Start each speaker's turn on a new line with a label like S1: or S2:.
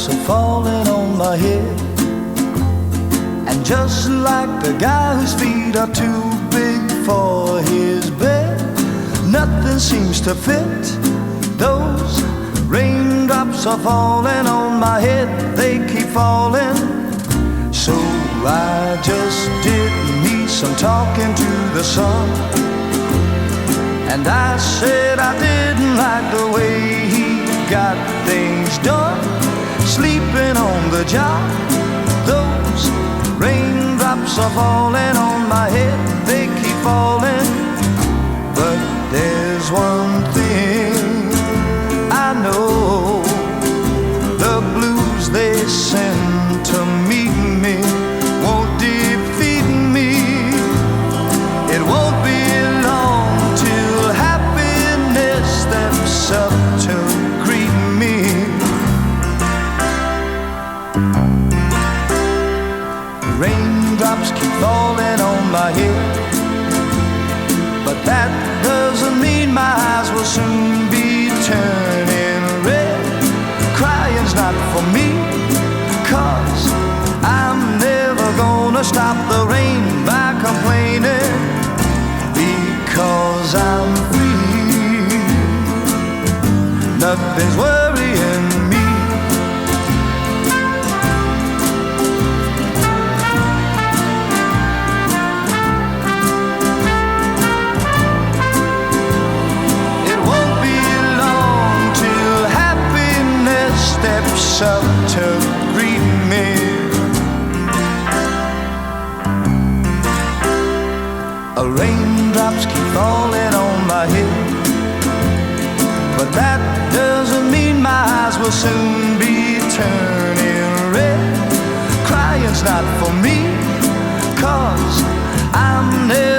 S1: raindrops are falling on my head. And just like the guy whose feet are too big for his bed, nothing seems to fit. Those raindrops are falling on my head, they keep falling. So I just did me some talking to the sun, and I said I didn't like the way he got things done, sleeping on the job. Those raindrops are falling on my head, they keep falling. But there's one thing I know, the blues they send to meet me won't defeat me. It won't be long till happiness steps up to greet me. Raindrops keep falling on my head, but that doesn't mean my eyes will soon be turning red. Crying's not for me, 'cause I'm never gonna stop the rain by complaining, because I'm free. Nothing's worrying me. Steps up to greet me. Raindrops keep falling on my head, but that doesn't mean my eyes will soon be turning red. Crying's not for me, 'cause I'm never